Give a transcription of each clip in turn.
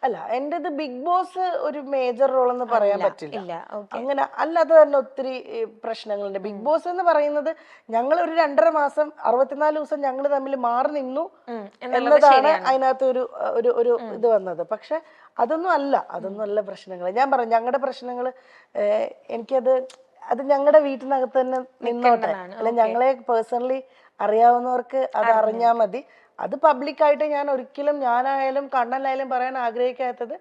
അല്ല എന്റേത് big boss ഒരു മേജർ റോൾ എന്ന് പറയാൻ പറ്റില്ല. ഇല്ല. ഓക്കെ. അങ്ങനെ അല്ലാതെ തന്നെ ഒത്തിരി പ്രശ്നങ്ങളുണ്ട്. ബിഗ് ബോസ് എന്ന് പറയുന്നത് ഞങ്ങൾ ഒരു 2.5 മാസം 64 ദിവസം ഞങ്ങൾ തമ്മിൽ മാറി നിന്നു എന്നതാണ് അതിനകത്ത് ഒരു ഒരു ഒരു ഇത് വന്നത്. പക്ഷെ അതൊന്നും അല്ല പ്രശ്നങ്ങൾ. ഞാൻ പറഞ്ഞു ഞങ്ങളുടെ പ്രശ്നങ്ങൾ അത് ഞങ്ങളുടെ വീട്ടിനകത്ത് തന്നെ നിന്നോട്ടെ. അല്ല ഞങ്ങളെ പേഴ്സണലി അറിയാവുന്നവർക്ക് അത് അറിഞ്ഞാൽ മതി. അത് പബ്ലിക്കായിട്ട് ഞാൻ ഒരിക്കലും ഞാനായാലും കണ്ണനായാലും പറയാൻ ആഗ്രഹിക്കാത്തത്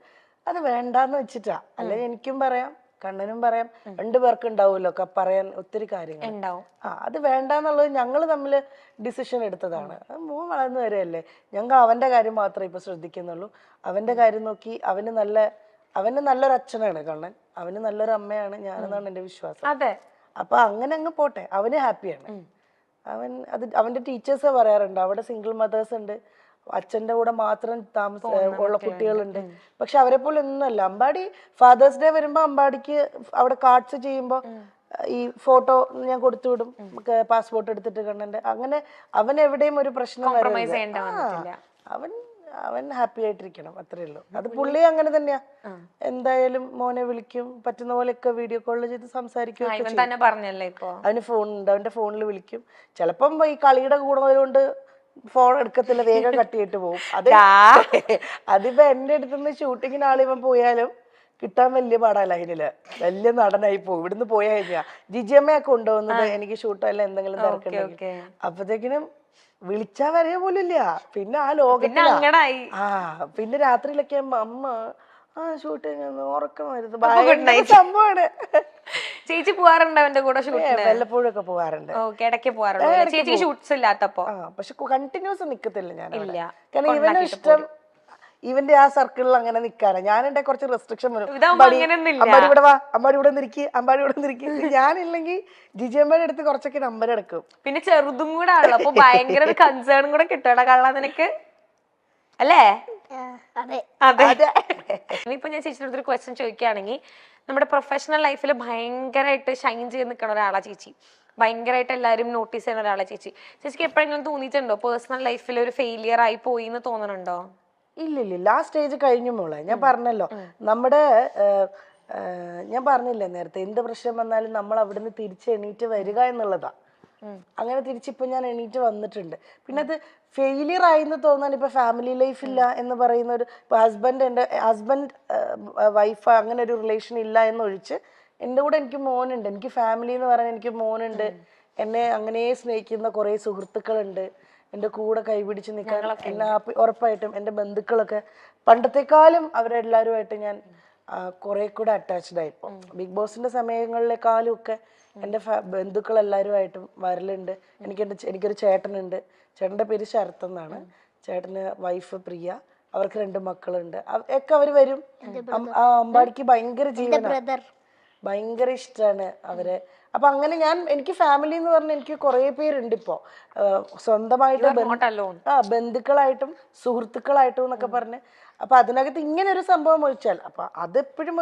അത് വേണ്ടാന്ന് വെച്ചിട്ടാ. അല്ലെ എനിക്കും പറയാം കണ്ണനും പറയാം, 2 പേർക്ക് ഉണ്ടാവുമല്ലോ പറയാൻ ഒത്തിരി കാര്യങ്ങൾ. അത് വേണ്ടാന്നുള്ളത് ഞങ്ങൾ തമ്മിൽ ഡിസിഷൻ എടുത്തതാണ്. മോൻ വളർന്നു വരെയല്ലേ, ഞങ്ങൾ അവന്റെ കാര്യം മാത്രമേ ഇപ്പൊ ശ്രദ്ധിക്കുന്നുള്ളൂ. അവന്റെ കാര്യം നോക്കി അവന് നല്ലൊരു അച്ഛനാണ് കണ്ണൻ, അവന് നല്ലൊരു അമ്മയാണ് ഞാനെന്നാണ് എന്റെ വിശ്വാസം. അപ്പൊ അങ്ങനെ അങ്ങ് പോട്ടെ, അവന് ഹാപ്പിയാണ്. അവന്റെ ടീച്ചേഴ്സ് പറയാറുണ്ട് അവിടെ സിംഗിൾ മദേഴ്സ് ഉണ്ട്, അച്ഛന്റെ കൂടെ മാത്രം ഉള്ള കുട്ടികളുണ്ട്. പക്ഷെ അവരെ പോലെ ഒന്നുമല്ല. അമ്പാടി ഫാദേഴ്സ് ഡേ വരുമ്പോ അമ്പാടിക്ക് അവിടെ കാർഡ്സ് ചെയ്യുമ്പോ ഈ ഫോട്ടോ ഞാൻ കൊടുത്തു വിടും, പാസ്പോർട്ട് എടുത്തിട്ട് കണ്ണന്റെ. അങ്ങനെ അവൻ എവിടെയും ഒരു പ്രശ്നം വരരുത്. അവൻ ഹാപ്പി ആയിട്ടിരിക്കണം, അത്രേ ഉള്ളൂ. അത് പുള്ളി അങ്ങനെ തന്നെയാ. എന്തായാലും മോനെ വിളിക്കും, പറ്റുന്ന പോലെയൊക്കെ വീഡിയോ കോളിൽ ചെയ്ത് സംസാരിക്കും. അവന് ഫോണുണ്ട്, അവന്റെ ഫോണിൽ വിളിക്കും. ചിലപ്പം ഈ കളിയുടെ കൂടുന്നതുകൊണ്ട് ഫോൺ എടുക്കത്തില്ല, വേഗം കട്ടിയിട്ട് പോകും. അതിപ്പോ എന്റെ അടുത്തുനിന്ന് ഷൂട്ടിങ്ങിന് ആളിവൻ പോയാലും കിട്ടാൻ വലിയ പാടല്ല. അതില് വലിയ നടനായി പോകും. ഇവിടുന്ന് പോയാ കഴിഞ്ഞാ ജിജിയമ്മയൊക്കെ കൊണ്ടുപോകുന്നത് എനിക്ക് ഷൂട്ടല്ല എന്തെങ്കിലും തിരക്കുണ്ടെങ്കിൽ. അപ്പത്തേക്കിനും വിളിച്ചാ വരെ പോലില്ല. പിന്നെ ആ ലോകത്തിലാ. പിന്നെ രാത്രിയിലൊക്കെ അമ്മ ഷൂട്ടിങ് ഉറക്കം വരുന്നത് ഭയങ്കര സംഭവമാണ്. ചേച്ചി പോവാറുണ്ട് അവന്റെ കൂടെ? വല്ലപ്പോഴും ഒക്കെ പോവാറുണ്ട്. പക്ഷെ കണ്ടിന്യൂസ് നിക്കത്തില്ല ഞാൻ. കാരണം ഇവനും ഇഷ്ടം ഇവന്റെ ആ സർക്കിളിൽ അങ്ങനെ നിക്കാണ്. ഞാനെന്റെ കുറച്ച് റെസ്ട്രിക്ഷൻ വരും. അമ്പാടി ഇവിടെ വാ, അമ്പാടി ഇവിടെ നിൽക്കി, അമ്പാടി ഇവിടെ നിൽക്കി. ഞാനില്ലെങ്കിൽ ജിജിയമ്മയുടെ അടുത്ത് കുറച്ചൊക്കെ നമ്പർ എടുക്കും. പിന്നെ ചെറുതും കൂടെ ആണല്ലോ, അപ്പൊ ഭയങ്കര കൺസേൺ കൂടെ കിട്ടൂടാ കള്ള നിനക്ക്, അല്ലേ? ഇപ്പൊ ഞാൻ ചേച്ചിയുടെ അടുത്തൊരു ക്വസ്റ്റ്യൻ ചോദിക്കുകയാണെങ്കിൽ, നമ്മുടെ പ്രൊഫഷണൽ ലൈഫിൽ ഭയങ്കരമായിട്ട് ഷൈൻ ചെയ്ത് നിൽക്കുന്ന ഒരാളാ ചേച്ചി, ഭയങ്കരമായിട്ട് എല്ലാവരും നോട്ടീസ് ചെയ്യുന്ന ഒരാളാ ചേച്ചി. ചേച്ചിക്ക് എപ്പോഴെങ്കിലും തോന്നിയിട്ടുണ്ടോ പേഴ്സണൽ ലൈഫിൽ ഒരു ഫെയിലിയർ ആയി പോയി എന്ന് തോന്നുന്നുണ്ടോ? ഇല്ലില്ല, ആ സ്റ്റേജ് കഴിഞ്ഞു മോളെ. ഞാൻ പറഞ്ഞല്ലോ, ഞാൻ പറഞ്ഞില്ലേ നേരത്തെ, എന്ത് പ്രശ്നം വന്നാലും നമ്മൾ അവിടുന്ന് തിരിച്ച് എണീറ്റ് വരിക എന്നുള്ളതാ. അങ്ങനെ തിരിച്ചിപ്പോ ഞാൻ എണീറ്റ് വന്നിട്ടുണ്ട്. പിന്നെ അത് ഫെയിലിയർ ആയിന്ന് തോന്നാൻ ഇപ്പൊ ഫാമിലി ലൈഫ് ഇല്ല എന്ന് പറയുന്ന ഒരു ഹസ്ബൻഡ് വൈഫ് അങ്ങനെ ഒരു റിലേഷൻ ഇല്ല എന്നൊഴിച്ച് എൻ്റെ കൂടെ എനിക്ക് മോനുണ്ട്. എനിക്ക് ഫാമിലി എന്ന് പറയാൻ എനിക്ക് മോനുണ്ട്. എന്നെ അങ്ങനെ സ്നേഹിക്കുന്ന കുറെ സുഹൃത്തുക്കളുണ്ട്. എൻ്റെ കൂടെ കൈപിടിച്ച് നിൽക്കാൻ എന്നെ ഉറപ്പായിട്ടും എൻ്റെ ബന്ധുക്കളൊക്കെ പണ്ടത്തെക്കാളും അവരെല്ലാവരുമായിട്ട് ഞാൻ കുറെ കൂടെ അറ്റാച്ച്ഡ് ആയിപ്പോ. ബിഗ് ബോസിന്റെ സമയങ്ങളിലെക്കാളും ഒക്കെ എൻ്റെ ബന്ധുക്കൾ എല്ലാവരുമായിട്ടും വരലുണ്ട്. എനിക്കൊരു ചേട്ടനുണ്ട്. ചേട്ടൻ്റെ പേര് ശരത് എന്നാണ്. ചേട്ടന് വൈഫ് പ്രിയ, അവർക്ക് 2 മക്കളുണ്ട്. ഒക്കെ അവര് വരും. അമ്പാടിക്ക് ഭയങ്കര ജീവനാണ്, ഭയങ്കര ഇഷ്ടമാണ് അവരെ. അപ്പൊ അങ്ങനെ എനിക്ക് ഫാമിലി എന്ന് പറഞ്ഞാൽ എനിക്ക് കുറെ പേരുണ്ട് ഇപ്പോ, സ്വന്തമായിട്ട് ബന്ധുക്കളായിട്ടും സുഹൃത്തുക്കളായിട്ടും എന്നൊക്കെ പറഞ്ഞ്. അപ്പൊ അതിനകത്ത് ഇങ്ങനെ ഒരു സംഭവം ഒഴിച്ചാൽ അപ്പൊ അതെപ്പോഴും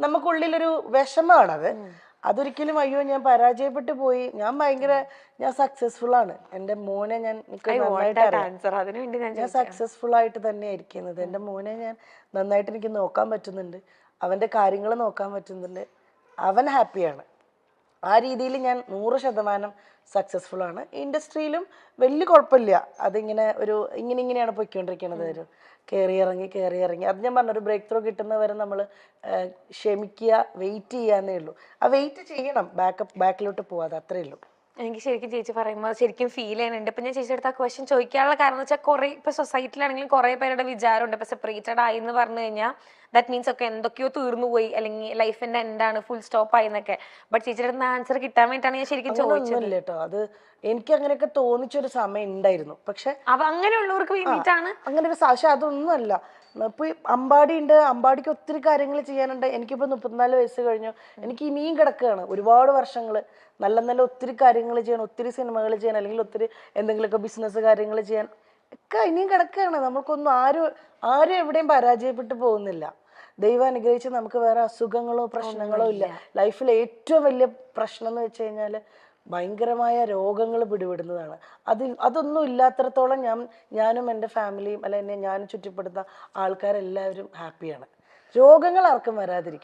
നമുക്കുള്ളിലൊരു വിഷമാണത്. അതൊരിക്കലും അയ്യോ ഞാൻ പരാജയപ്പെട്ടു പോയി, ഞാൻ സക്സസ്ഫുൾ ആണ്. എൻ്റെ മോനെ നന്നായിട്ട് അറിയാം. ഞാൻ സക്സസ്ഫുൾ ആയിട്ട് തന്നെ ഇരിക്കുന്നത്. എൻ്റെ മോനെ നന്നായിട്ട് എനിക്ക് നോക്കാൻ പറ്റുന്നുണ്ട്, അവന്റെ കാര്യങ്ങൾ നോക്കാൻ പറ്റുന്നുണ്ട്, അവൻ ഹാപ്പിയാണ്. ആ രീതിയിൽ ഞാൻ 100% സക്സസ്ഫുൾ ആണ്. ഇൻഡസ്ട്രിയിലും വലിയ കുഴപ്പമില്ല. അതിങ്ങനെ ഇങ്ങനെയാണ് പൊയ്ക്കൊണ്ടിരിക്കുന്നത്. കയറി ഇറങ്ങി അത് ഞാൻ പറഞ്ഞ ഒരു ബ്രേക്ക് ത്രൂ കിട്ടുന്നവരെ നമ്മൾ ക്ഷമിക്കുക, വെയിറ്റ് ചെയ്യാന്നേ ഉള്ളൂ. ആ വെയിറ്റ് ചെയ്യണം, ബാക്കിലോട്ട് പോവാതെ, അത്രേ ഉള്ളൂ. എനിക്ക് ശരിക്കും ചേച്ചി പറയുമ്പോൾ ശരിക്കും ഫീൽ ചെയ്യുന്നുണ്ട്. ഇപ്പൊ ഞാൻ ചേച്ചിയുടെ അടുത്ത് ആ ക്വസ്റ്റ്യൻ ചോദിക്കാനുള്ള കാരണം എന്ന് വെച്ചാൽ കുറെ ഇപ്പൊ സൊസൈറ്റിയിലാണെങ്കിലും കുറെ പേരുടെ വിചാരമുണ്ട് ഇപ്പൊ സെപ്പറേറ്റഡ് ആയി എന്ന് പറഞ്ഞു കഴിഞ്ഞാൽ ദാറ്റ് മീൻസ് ഒക്കെ എന്തൊക്കെയോ തീർന്നു പോയി, അല്ലെങ്കിൽ ലൈഫിന്റെ എന്താണ് ഫുൾ സ്റ്റോപ്പ് ആയി എന്നൊക്കെ. ബട്ട് ചേച്ചിയുടെ അടുത്ത് ആൻസർ കിട്ടാൻ വേണ്ടിയിട്ടാണ് ഞാൻ ശരിക്കും ചോദിച്ചത് കേട്ടോ. അത് എനിക്ക് അങ്ങനെയൊക്കെ തോന്നിച്ചൊരു സമയം ഉണ്ടായിരുന്നു. പക്ഷെ അങ്ങനെയുള്ളവർക്ക് വേണ്ടിയിട്ടാണ് അങ്ങനെ ഒരു പക്ഷെ അതൊന്നുമല്ല. ഇപ്പൊ അമ്പാടി ഉണ്ട്, അമ്പാടിക്ക് ഒത്തിരി കാര്യങ്ങൾ ചെയ്യാനുണ്ട്. എനിക്കിപ്പോ 34 വയസ്സ് കഴിഞ്ഞു, എനിക്ക് ഇനിയും കിടക്കുകയാണ് ഒരുപാട് വർഷങ്ങൾ. നല്ല ഒത്തിരി കാര്യങ്ങൾ ചെയ്യാൻ, ഒത്തിരി സിനിമകൾ ചെയ്യാൻ, അല്ലെങ്കിൽ ഒത്തിരി എന്തെങ്കിലുമൊക്കെ ബിസിനസ് കാര്യങ്ങൾ ചെയ്യാൻ ഒക്കെ ഇനിയും കിടക്കുകയാണ്. നമുക്കൊന്നും ആരും എവിടെയും പരാജയപ്പെട്ടു പോകുന്നില്ല. ദൈവം അനുഗ്രഹിച്ച് നമുക്ക് വേറെ അസുഖങ്ങളോ പ്രശ്നങ്ങളോ ഇല്ല. ലൈഫിൽ ഏറ്റവും വലിയ പ്രശ്നം എന്ന് വെച്ച് കഴിഞ്ഞാൽ ഭയങ്കരമായ രോഗങ്ങൾ പിടിപെടുന്നതാണ്. അതൊന്നും ഇല്ലാത്തിടത്തോളം ഞാനും എൻ്റെ ഫാമിലിയും അല്ല എന്നെ ഞാൻ ചുറ്റിപ്പെടുന്ന ആൾക്കാരെല്ലാവരും ഹാപ്പിയാണ്. രോഗങ്ങൾ ആർക്കും വരാതിരിക്കട്ടെ.